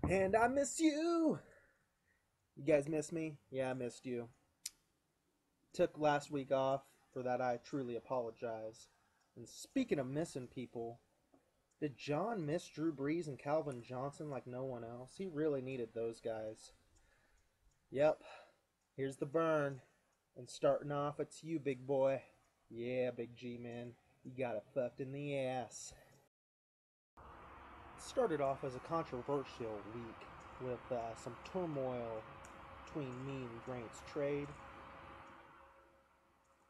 And I miss you! You guys miss me? Yeah, I missed you. Took last week off. For that, I truly apologize. And speaking of missing people, did John miss Drew Brees and Calvin Johnson like no one else? He really needed those guys. Yep, here's the burn. And starting off, it's you, big boy. Yeah, Big G, man. You got it fucked in the ass. It started off as a controversial week with some turmoil between me and Grant's trade.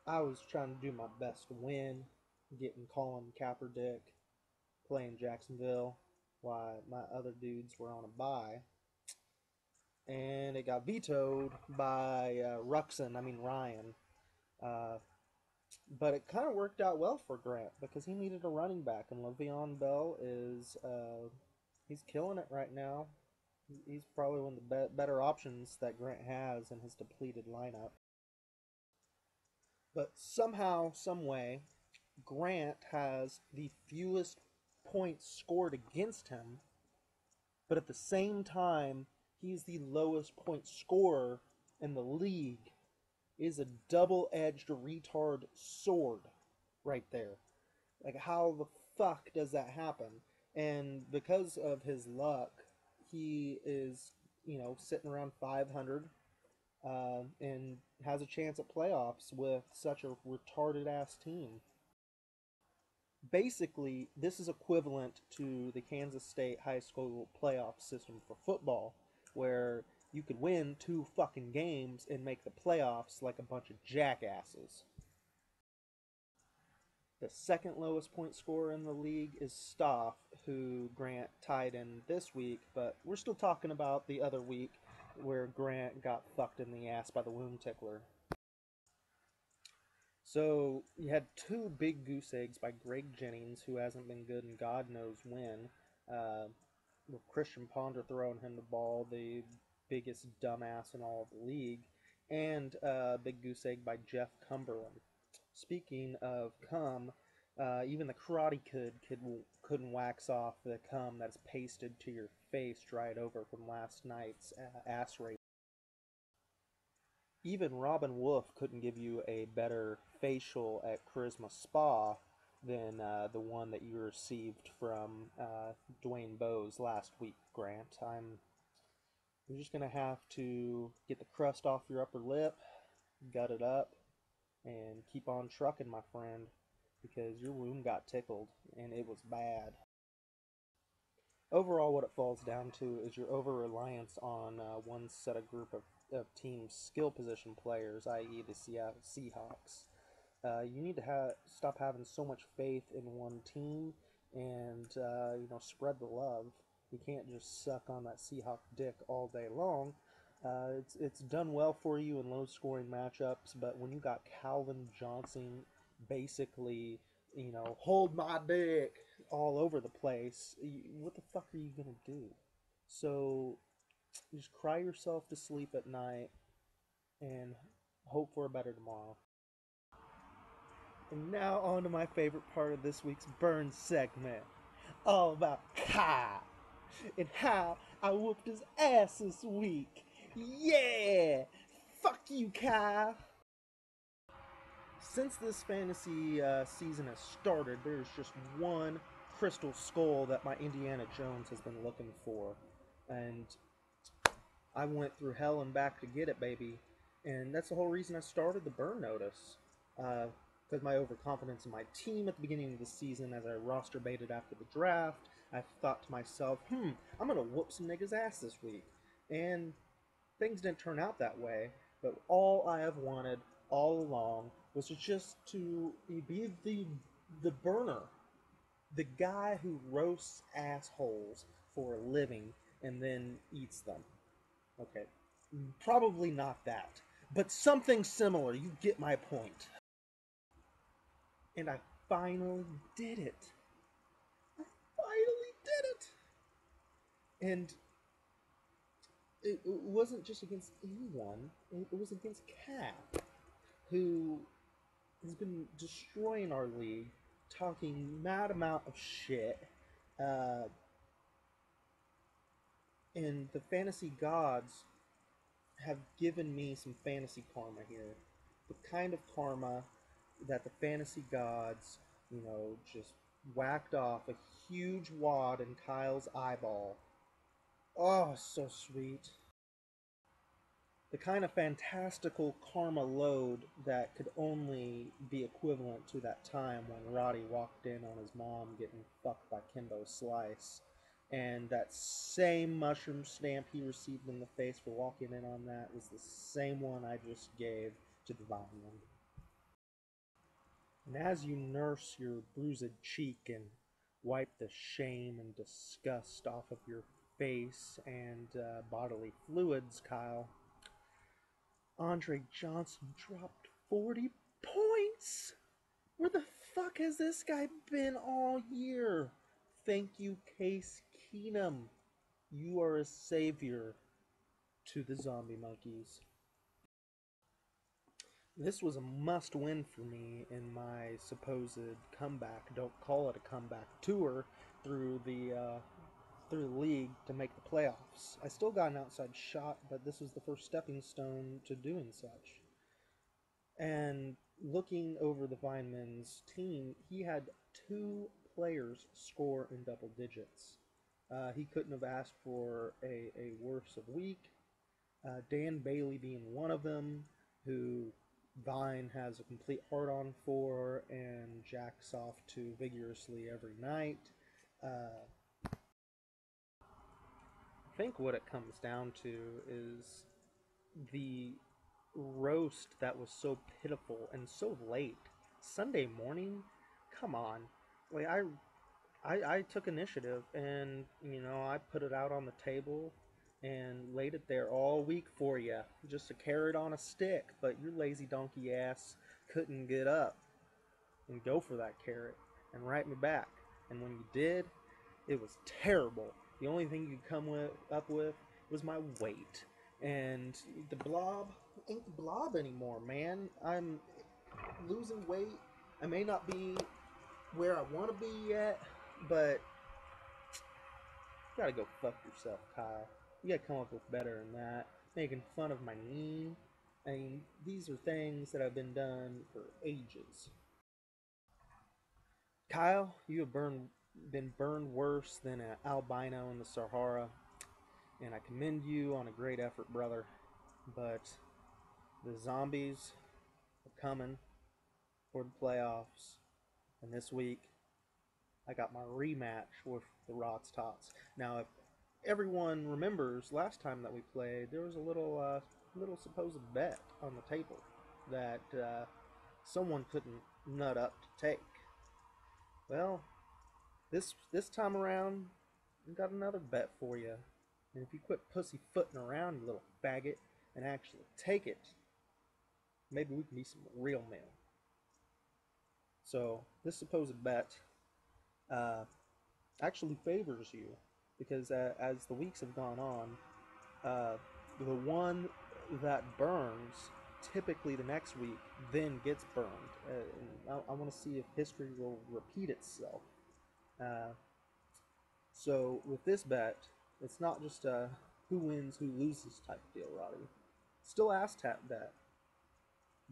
I was trying to do my best to win, getting Colin Kaepernick, playing Jacksonville, while my other dudes were on a bye. And it got vetoed by Ryan. Uh, but it kind of worked out well for Grant because he needed a running back, and Le'Veon Bell he's killing it right now. He's probably one of the better options that Grant has in his depleted lineup. But somehow, some way, Grant has the fewest points scored against him, but at the same time, he's the lowest point scorer in the league. It is a double-edged retard sword right there. Like, how the fuck does that happen? And because of his luck, he is, sitting around 500 and has a chance at playoffs with such a retarded ass team. Basically, this is equivalent to the Kansas State high school playoff system for football, where you could win 2 fucking games and make the playoffs like a bunch of jackasses. The second lowest point scorer in the league is Stoff, who Grant tied in this week, but we're still talking about the other week where Grant got fucked in the ass by the wound tickler. So you had two big goose eggs by Greg Jennings, who hasn't been good and God knows when. Uh, with Christian Ponder throwing him the ball, the biggest dumbass in all of the league, and big goose egg by Jeff Cumberland. Speaking of cum, even the Karate Kid couldn't wax off the cum that's pasted to your face dried over from last night's ass rape. Even Robin Wolf couldn't give you a better facial at Charisma Spa than the one that you received from Dwayne Bowes last week, Grant. You're just going to have to get the crust off your upper lip, gut it up, and keep on trucking, my friend, because your wound got tickled, and it was bad. Overall, what it falls down to is your over-reliance on one set of group of team's skill position players, i.e. the Seattle Seahawks. You need to stop having so much faith in one team and spread the love. You can't just suck on that Seahawk dick all day long. It's done well for you in low-scoring matchups, but when you got Calvin Johnson basically, hold my dick all over the place, what the fuck are you gonna do? So just cry yourself to sleep at night and hope for a better tomorrow. And now on to my favorite part of this week's Burn segment, all about Kai and how I whooped his ass this week. Yeah! Fuck you, Kai! Since this fantasy season has started, there's just one crystal skull that my Indiana Jones has been looking for. And I went through hell and back to get it, baby. And that's the whole reason I started the burn notice. Because my overconfidence in my team at the beginning of the season, as I roster baited after the draft, I thought to myself, I'm going to whoop some niggas' ass this week. And things didn't turn out that way. But all I have wanted all along was to be the burner. The guy who roasts assholes for a living and then eats them. Okay, probably not that, but something similar. You get my point. And I finally did it. I finally did it. And it wasn't just against anyone. It was against Cap, who has been destroying our league, talking mad amount of shit. Uh, And the fantasy gods have given me some fantasy karma here. The kind of karma that the fantasy gods, just whacked off a huge wad in Kyle's eyeball. Oh, so sweet. The kind of fantastical karma load that could only be equivalent to that time when Roddy walked in on his mom getting fucked by Kimbo Slice. And that same mushroom stamp he received in the face for walking in on that was the same one I just gave to the Vine. And as you nurse your bruised cheek and wipe the shame and disgust off of your face and bodily fluids, Kyle, Andre Johnson dropped 40 points! Where the fuck has this guy been all year? Thank you, Case Keenum. You are a savior to the zombie monkeys. This was a must win for me in my supposed comeback, don't call it a comeback, tour through the league to make the playoffs. I still got an outside shot, but this was the first stepping stone to doing such. And looking over the Vineman's team, he had 2 players score in double digits. He couldn't have asked for a worse of week. Dan Bailey being one of them, who Vine has a complete hard on for and jacks off to vigorously every night. I think what it comes down to is the roast that was so pitiful and so late. Sunday morning? Come on. Like I took initiative and I put it out on the table and laid it there all week for you. Just a carrot on a stick, but your lazy donkey ass couldn't get up and go for that carrot and write me back. And when you did, it was terrible. The only thing you could up with was my weight. And the blob ain't the blob anymore, man. I'm losing weight. I may not be where I want to be yet, but you gotta go fuck yourself, Kyle. You gotta come up with better than that. Making fun of my knee. I mean, these are things that have been done for ages. Kyle, you have been burned worse than an albino in the Sahara, and I commend you on a great effort, brother. But the zombies are coming for the playoffs, and this week I got my rematch with the Rots Tots. Now, if everyone remembers last time that we played, there was a little supposed bet on the table that someone couldn't nut up to take. Well, this time around, I got another bet for you. And if you quit pussyfooting around, you little faggot, and actually take it, maybe we can be some real men. So this supposed bet actually favors you because as the weeks have gone on, the one that burns typically the next week then gets burned. I want to see if history will repeat itself. Uh, so with this bet, it's not just a who wins, who loses type deal, Roddy. Still ass tap bet.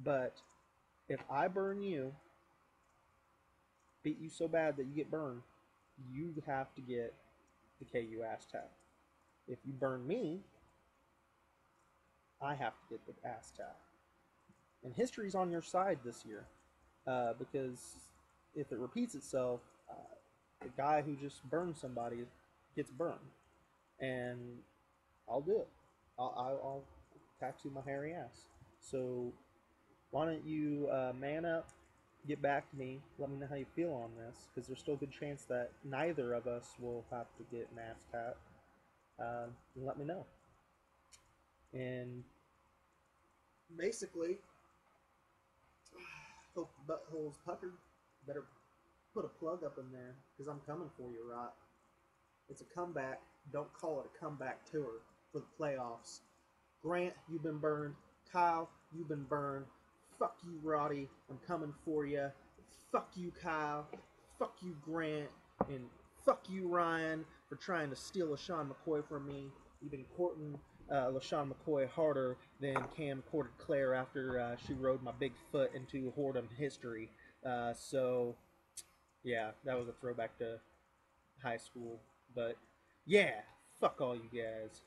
But if I burn you, beat you so bad that you get burned, you have to get the KU ass tap. If you burn me, I have to get the ass tap. And history's on your side this year. Because if it repeats itself, the guy who just burned somebody gets burned. And I'll do it. I'll tattoo my hairy ass. So why don't you man up, get back to me, let me know how you feel on this, because there's still a good chance that neither of us will have to get an ass tat. And let me know. And basically, hope the butthole's puckered. Better put a plug up in there, because I'm coming for you, Rot. It's a comeback. Don't call it a comeback tour for the playoffs. Grant, you've been burned. Kyle, you've been burned. Fuck you, Roddy. I'm coming for you. Fuck you, Kyle. Fuck you, Grant. And fuck you, Ryan, for trying to steal a Sean McCoy from me. you've been courting LaShawn McCoy harder than Cam courted Claire after she rode my big foot into whoredom history. So yeah, that was a throwback to high school. But yeah, fuck all you guys.